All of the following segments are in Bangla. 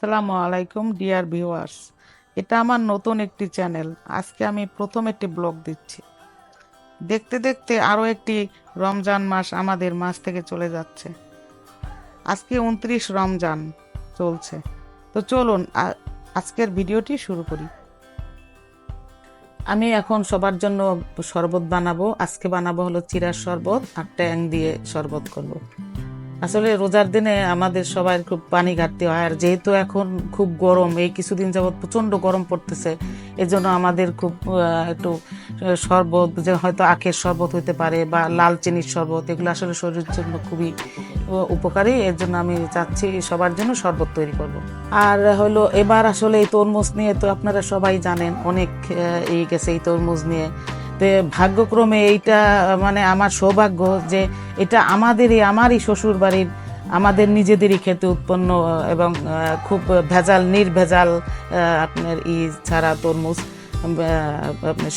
আসসালামু আলাইকুম ডিয়ার ভিউয়ার্স। এটা আমার নতুন একটি চ্যানেল। আজকে আমি প্রথম একটি ব্লগ দিচ্ছি। দেখতে দেখতে আরও একটি রমজান মাস আমাদের মাঝ থেকে চলে যাচ্ছে। আজকে 29 রমজান চলছে। তো চলুন আজকের ভিডিওটি শুরু করি। আমি এখন সবার জন্য শরবত বানাবো। আজকে বানাবো হলো চিড়ার শরবত আর ট্যাং দিয়ে শরবত করব। আসলে রোজার দিনে আমাদের সবার খুব পানি ঘাটতি হয়, আর যেহেতু এখন খুব গরম, এই কিছুদিন যাবৎ প্রচণ্ড গরম পড়তেছে, এজন্য আমাদের খুব একটু শরবত, যে হয়তো আখের শরবত হইতে পারে বা লাল চিনির শরবত, এগুলো আসলে শরীরের জন্য খুবই উপকারী। এর জন্য আমি চাচ্ছি সবার জন্য শরবত তৈরি করব। আর হলো এবার আসলে এই তরমুজ নিয়ে তো আপনারা সবাই জানেন, অনেক এই গেছে এই তরমুজ নিয়ে। তো ভাগ্যক্রমে এইটা মানে আমার সৌভাগ্য যে এটা আমারই শ্বশুর বাড়ির, আমাদের নিজেদেরই খেতে উৎপন্ন এবং খুব ভেজাল নির্ভেজাল আপনার ছাড়া তরমুজ,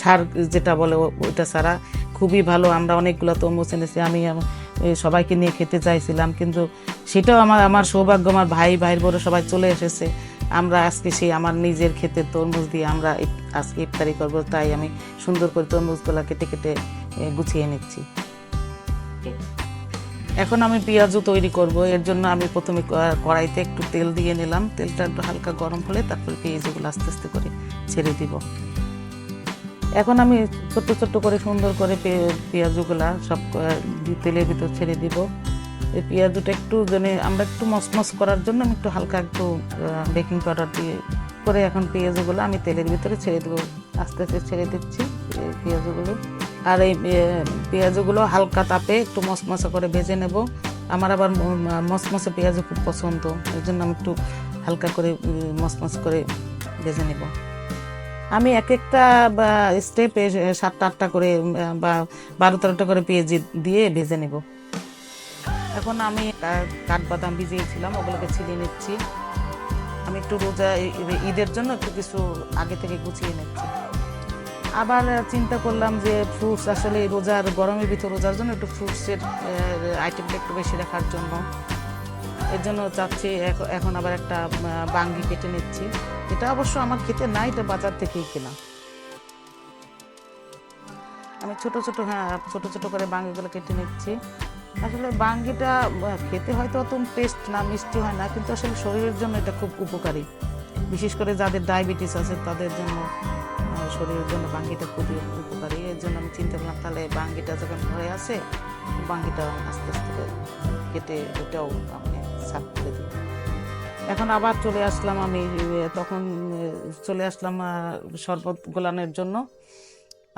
সার যেটা বলে ওইটা ছাড়া খুবই ভালো। আমরা অনেকগুলো তরমুজ এনেছি, আমি সবাইকে নিয়ে খেতে চাইছিলাম, কিন্তু সেটাও আমার সৌভাগ্য, আমার ভাইয়ের বড় সবাই চলে এসেছে। আমরা আজকে সেই আমার নিজের ক্ষেতের তরমুজ দিয়ে আমরা আজকে ইফতারি করব, তাই আমি সুন্দর করে তরমুজগুলো কেটে কেটে গুছিয়ে নিচ্ছি। এখন আমি পেঁয়াজও তৈরি করব। এর জন্য আমি প্রথমে কড়াইতে একটু তেল দিয়ে নিলাম। তেলটা একটু হালকা গরম হলে তারপরে পেঁয়াজগুলো আস্তে আস্তে করে ছেড়ে দিব। এখন আমি ছোট্ট ছোট্ট করে সুন্দর করে পেঁয়াজগুলা সব তেলের ভিতর ছেড়ে দিব। এই পেঁয়াজটা একটু আমরা একটু মসমস করার জন্য আমি একটু হালকা একটু বেকিং পাউডার দিয়ে করে এখন পেঁয়াজগুলো আমি তেলের ভিতরে ছেড়ে দেবো। আস্তে আস্তে ছেড়ে দিচ্ছি পেঁয়াজগুলো। আর এই পেঁয়াজগুলো হালকা তাপে একটু মশমশা করে ভেজে নেব। আমার আবার মশমশে পেঁয়াজ খুব পছন্দ, এর জন্য আমি একটু হালকা করে মশমশ করে ভেজে নেব। আমি এক একটা স্টেপে 7-8টা করে বা 12-13টা করে পেঁয়াজ দিয়ে ভেজে নেব। এখন আমি কাঠবাদাম ভিজিয়েছিলাম, ওগুলোকে ছিলিয়ে নিচ্ছি। আমি একটু ঈদের জন্য একটু কিছু আগে থেকে গুছিয়ে নিচ্ছি। আবার চিন্তা করলাম যে ফ্রুটস, আসলে রোজার গরমের ভিতর রোজার জন্য একটু ফ্রুটসের আইটেমটা একটু বেশি রাখার জন্য, এর জন্য চাচ্ছি এখন আবার একটা বাঙ্গি কেটে নিচ্ছি। এটা অবশ্য আমার খেতে না, এটা বাজার থেকেই কেনা। আমি ছোট ছোট করে বাঙ্গিগুলো কেটে নিচ্ছি। আসলে বাঙ্গিটা খেতে হয়তো অত টেস্ট না, মিষ্টি হয় না, কিন্তু আসলে শরীরের জন্য এটা খুব উপকারী। বিশেষ করে যাদের ডায়াবেটিস আছে তাদের জন্য শরীরের জন্য বাঙ্গিটা খুবই উপকারী। এর জন্য আমি চিন্তা করলাম তাহলে বাঙ্গিটা যখন ঘরে আছে, বাঙ্গিটা আস্তে আস্তে কেটে এটাও আমি সাফ করে দিই। এখন আবার চলে আসলাম আমি তখন চলে আসলাম শরবত গোলানোর জন্য।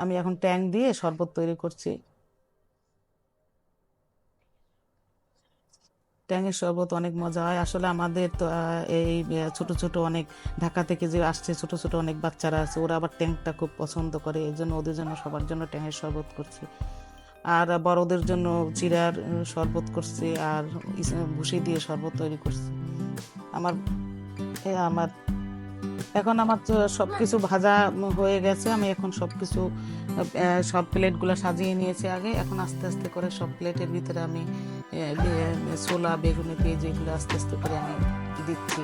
আমি এখন ট্যাং দিয়ে শরবত তৈরি করছি। ট্যাঙের শরবত অনেক মজা হয়। আসলে আমাদের তো এই ছোট ছোট অনেক ঢাকা থেকে যে আসছে ছোট ছোট অনেক বাচ্চারা আছে, ওরা আবার ট্যাংটা খুব পছন্দ করে, এই জন্য ওদের জন্য সবার জন্য ট্যাঙের শরবত করছি। আর বড়দের জন্য চিড়ার শরবত করছি, আর ভুসি দিয়ে শরবত তৈরি করছি। আমার আমার এখন আমার তো সব কিছু ভাজা হয়ে গেছে। আমি এখন সব কিছু সব প্লেটগুলো সাজিয়ে নিয়েছি আগে। এখন আস্তে আস্তে করে সব প্লেটের ভিতরে আমি ছোলা, বেগুনি, পেঁয়াজ এগুলো আস্তে আস্তে করে আমি দিচ্ছি।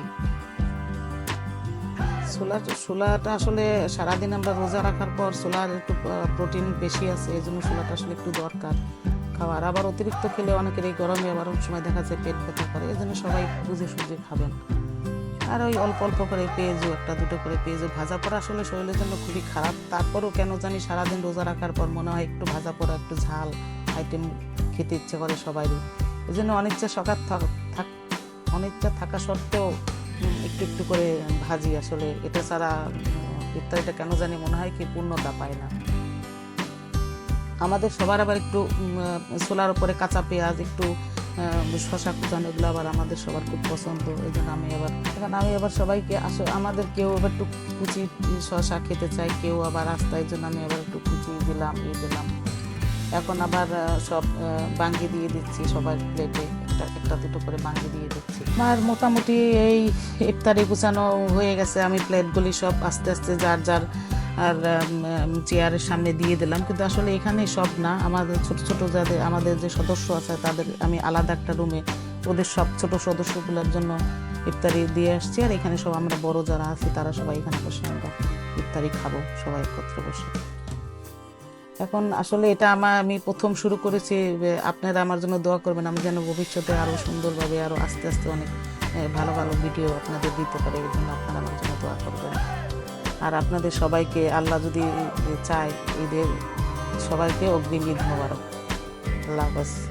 ছোলাটা আসলে সারাদিন আমরা রোজা রাখার পর ছোলার একটু প্রোটিন বেশি আছে, এই জন্য ছোলাটা আসলে একটু দরকার খাওয়ার। আবার অতিরিক্ত খেলে অনেকের এই গরমে আবার অনেক সময় দেখা যায় পেট ব্যথা করে, এই জন্য সবাই বুঝে সুঝে খাবেন। আর ওই অল্প অল্প করে পেঁয়াজও, 1-2টো করে পেঁয়াজও ভাজা পড়া আসলে শরীরের জন্য খুবই খারাপ। তারপরও কেন জানি সারাদিন রোজা রাখার পর মনে হয় একটু ভাজা পড়া, একটু ঝাল আইটেম খেতে ইচ্ছে করে সবারই। এই জন্য অনিচ্ছা থাকা সত্ত্বেও একটু একটু করে ভাজি। আসলে এটা ছাড়া ইফতারিটা কেন জানি মনে হয় কি পূর্ণতা পায় না। আমাদের সবার আবার একটু ছোলার উপরে কাঁচা পেঁয়াজ, একটু শশা কুচানো, এগুলো আবার আমাদের সবার খুব পছন্দ। এই জন্য আমি আবার সবাইকে আমাদের কেউ আবার একটু কুচি শশা খেতে চায়, কেউ আবার রাস্তায়, জন্য আমি আবার একটু কুচি দিলাম দিলাম। এখন আবার সব বাঙ্গি দিয়ে দিচ্ছি, সবার প্লেটে একটা দুটো করে বাঙ্গি দিয়ে দিচ্ছি। আর মোটামুটি এই ইফতারি গুছানো হয়ে গেছে। আমি প্লেটগুলি সব আস্তে আস্তে যার যার আর চেয়ারের সামনে দিয়ে দিলাম। কিন্তু আসলে এখানে সব না, আমাদের ছোট ছোট আমাদের যে সদস্য আছে তাদের আমি আলাদা একটা রুমে ওদের সব ছোট সদস্যগুলোর জন্য ইফতারি দিয়ে আসছি। আর এখানে সব আমরা বড় যারা আছি তারা সবাই এখানে বসে আমরা ইফতারি খাবো সবাই একত্রে বসে। এখন আসলে এটা আমি প্রথম শুরু করেছি, আপনারা আমার জন্য দোয়া করবেন, আমি যেন ভবিষ্যতে আরও সুন্দরভাবে আরও আস্তে আস্তে অনেক ভালো ভালো ভিডিও আপনাদের দিতে পারে। এই জন্য আপনারা আমার জন্য দোয়া করবেন। আর আপনাদের সবাইকে আল্লাহ যদি চায় ঈদের সবাইকে অগ্রিম ঈদ মোবারক। আল্লাহ হাফেজ।